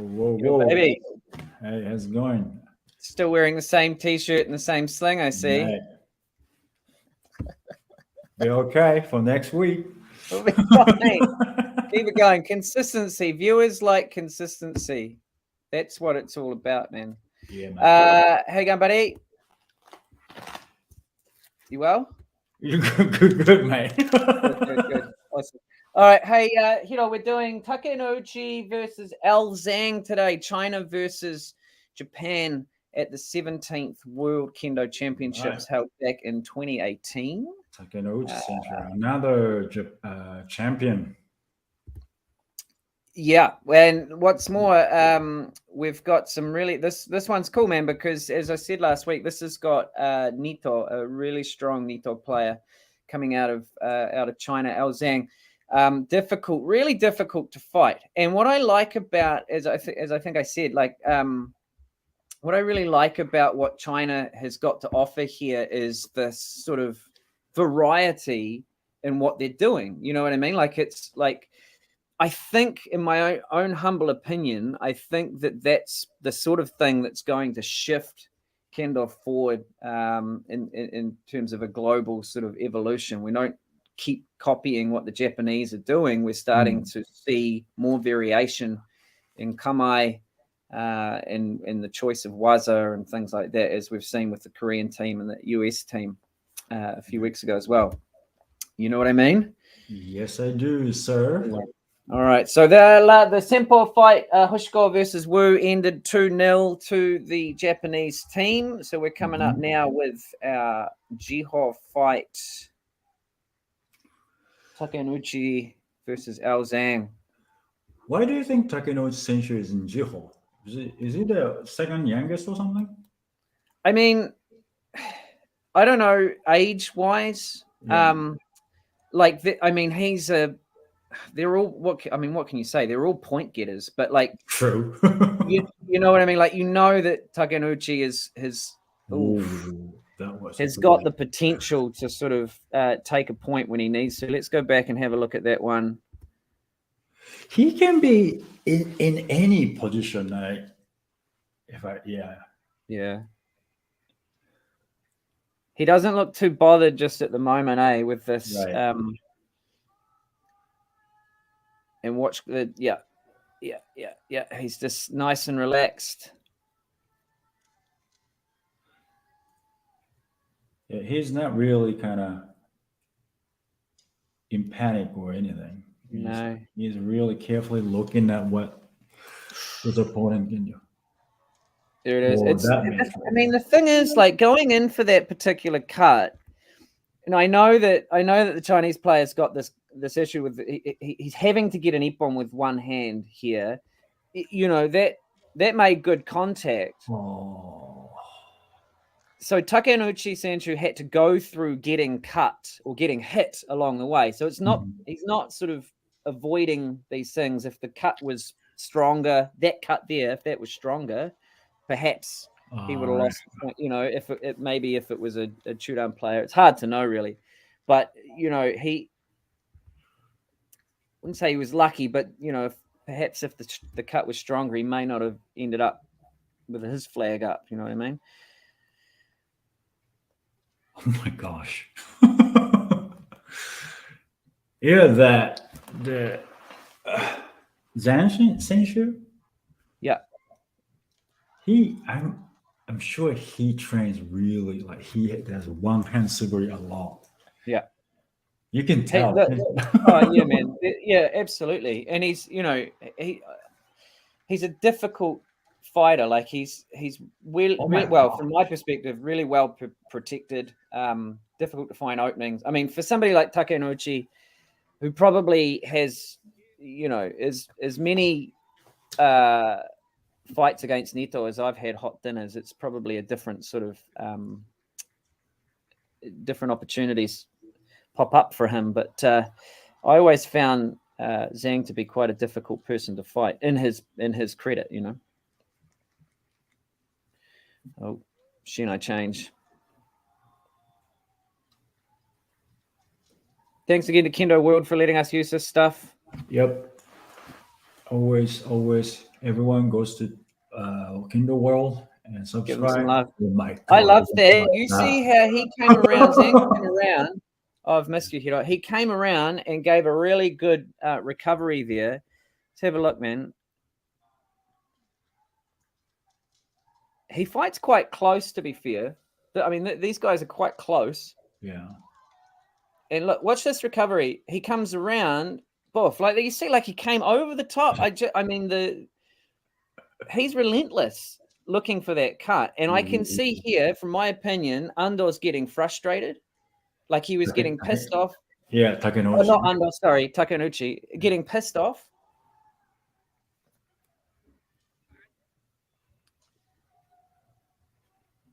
Whoa, Yo, whoa. baby. Hey, how's it going? Still wearing the same T-shirt and the same sling, I see. Mate. Be okay for next week. We'll be fine. Keep it going. Consistency. Viewers like consistency. That's what it's all about, man. Yeah, man. How you going, buddy? You well? You're good, mate. Good. Awesome. All right. Hey, we're doing Takenouchi versus Zhang today. China versus Japan at the 17th World Kendo Championships held back in 2018. Takenouchi, another champion. Yeah, and what's more, we've got some really this one's cool, man, because as I said last week, this has got Nito, a really strong Nito player coming out of China, Zhang. Really difficult to fight. And what I like about, as I think I said, like what I really like about what China has got to offer here is this sort of variety in what they're doing. You know what I mean? Like it's like, I think, in my own humble opinion, I think that that's the sort of thing that's going to shift Kendo forward in terms of a global sort of evolution. We don't keep copying what the Japanese are doing. We're starting to see more variation in kamae, in the choice of waza and things like that, as we've seen with the Korean team and the US team a few weeks ago as well. You know what I mean? Yes, I do, sir. Yeah. All right, so the Sempo fight, Hushiko versus Wu, ended 2-0 to the Japanese team. So we're coming up now with our Jiho fight, Takenouchi versus Zhang. Why do you think Takenouchi Senshu is in Jiho? Is he the second youngest or something? I mean, I don't know age-wise. Yeah. He's a. They're all what can you say? They're all point getters, but like True. you know what I mean. Like that Takenouchi has got the potential to sort of take a point when he needs to. Let's go back and have a look at that one. He can be in any position. Yeah. He doesn't look too bothered just at the moment, with this. Right. And watch the yeah. He's just nice and relaxed. Yeah, he's not really kind of in panic or anything. No, he's really carefully looking at what his opponent can do. There it is. The thing is, like, going in for that particular cut, and I know that the Chinese player's got this issue with he's having to get an ippon with one hand here. You know, that made good contact. Oh. So Takenouchi Sanchu had to go through getting cut or getting hit along the way. So it's not he's not sort of avoiding these things. If the cut was stronger, that cut there, if that was stronger, perhaps he would have lost the point. You know, if it was a Chudan player, it's hard to know really. But you know, he wouldn't say he was lucky, but you know, perhaps if the cut was stronger, he may not have ended up with his flag up. You know what I mean? Oh my gosh. Yeah, the Zhang Senshu. Yeah. I'm sure he trains really, like he does one hand suguri a lot. Yeah. You can tell. Oh yeah, man. Yeah, absolutely. And he's a difficult fighter. Like he's well, from my perspective, really well protected. Difficult to find openings. I mean, for somebody like Takenouchi, who probably has, you know, as many fights against Nito as I've had hot dinners, it's probably a different sort of different opportunities pop up for him. But I always found Zhang to be quite a difficult person to fight, in his credit, you know. Oh, Shiai change. Thanks again to Kendo World for letting us use this stuff. Yep. Always everyone goes to Kendo World and Give him some subscribe. love. Oh my I god! love that. You see how he came around, Zhang came around. Oh, I've missed you, Hiro. He came around and gave a really good recovery there. Let's have a look, man. He fights quite close, to be fair. I mean, these guys are quite close. Yeah. And look, watch this recovery. He comes around, boof, like you see, like he came over the top. I mean, he's relentless looking for that cut. And I can see here, from my opinion, Andor's getting frustrated. Like he was getting pissed off. Yeah, Oh, Takenouchi. not Andor, sorry, Takenouchi, getting pissed off.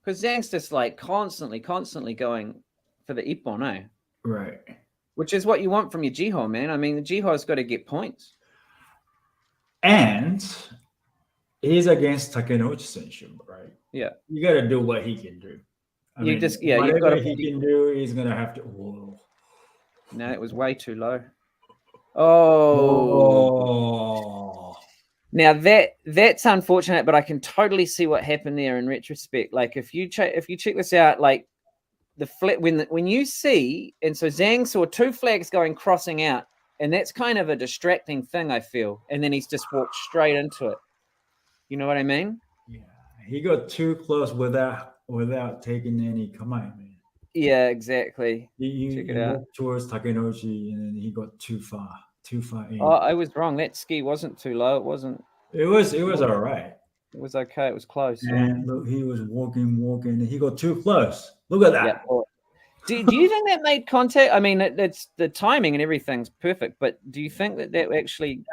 Because Zhang's just like constantly going for the Ippon, eh? Right. Which is what you want from your Jiho, man. I mean, the Jiho's got to get points. And he's against Takenouchi Senshu, right? Yeah. You got to do what he can do. You've got whatever to. he can do, he's going to have to. Whoa. No, it was way too low. Oh. Now that's unfortunate, but I can totally see what happened there in retrospect. Like if you check this out, like the flag when you see, and so Zhang saw two flags crossing out, and that's kind of a distracting thing, I feel. And then he's just walked straight into it. You know what I mean? Yeah, he got too close without taking any command, man. Yeah, exactly. He walked towards Takenouchi, and then he got too far in. Oh, I was wrong. That ski wasn't too low. It wasn't. It was all right. It was okay. It was close. And look, he was walking, and he got too close. Look at that. Yeah. Do you think that made contact? I mean, it's the timing and everything's perfect, but do you think that actually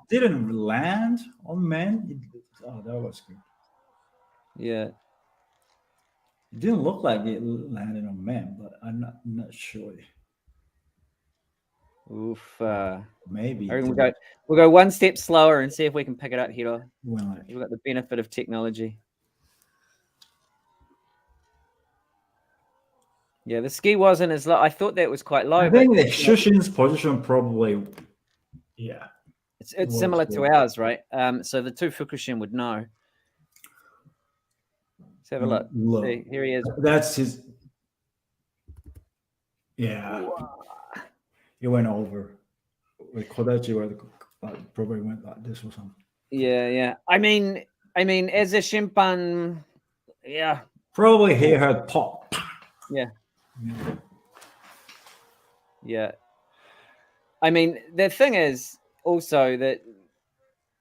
didn't land on man? Oh, that was good. Yeah. It didn't look like it landed on man, but I'm not sure. Oof. Maybe. We'll go one step slower and see if we can pick it up here. Well, we've got the benefit of technology. Yeah, the ski wasn't as low. I thought that was quite low. I think the Shushin's position probably, yeah. It's similar to ours, right? So the two Fukushin would know. Let's have a look. See, here he is. That's his. Yeah. He went over. With Kodachi, probably went like this or something. Yeah. I mean, as a Shimpan, yeah. Probably he had pop. Yeah. I mean, the thing is also that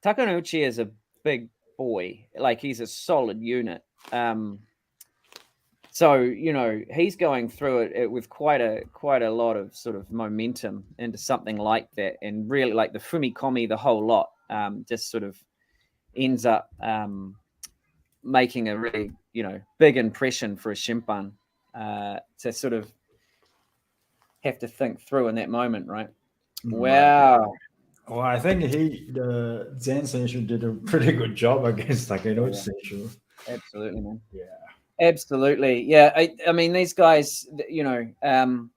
Takenouchi is a big boy. Like he's a solid unit. So, you know, he's going through it with quite a lot of sort of momentum into something like that. And really like the Fumikomi, the whole lot, just sort of ends up making a really, you know, big impression for a Shimpan to sort of have to think through in that moment, right? Wow. Well, I think the Zen Senshu did a pretty good job against Takenouchi Senshu. Absolutely, man. Yeah. Absolutely. Yeah. I mean, these guys, you know,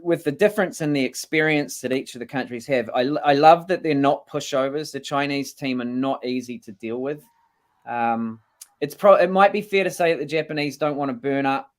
with the difference in the experience that each of the countries have, I love that they're not pushovers. The Chinese team are not easy to deal with. It might be fair to say that the Japanese don't want to burn up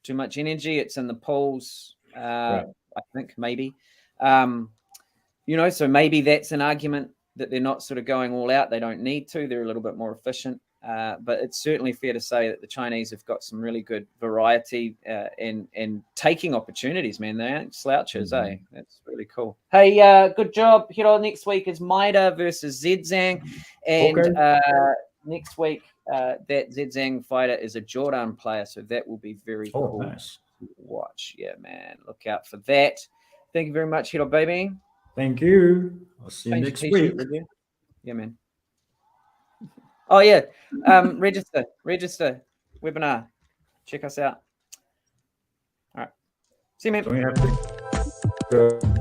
too much energy. It's in the pools, right. I think maybe. You know, so maybe that's an argument that they're not sort of going all out. They don't need to. They're a little bit more efficient. But it's certainly fair to say that the Chinese have got some really good variety and taking opportunities, man. They aren't slouches, eh? That's really cool. Hey, good job. Hiro, next week is Maeda versus Zhang. And next week, that Zhang fighter is a Jordan player. So that will be very cool nice to watch. Yeah, man. Look out for that. Thank you very much, Hiro, baby. Thank you. I'll see you next week. Yeah, man. Oh yeah, register webinar. Check us out. All right, see you, man. Don't you have to go?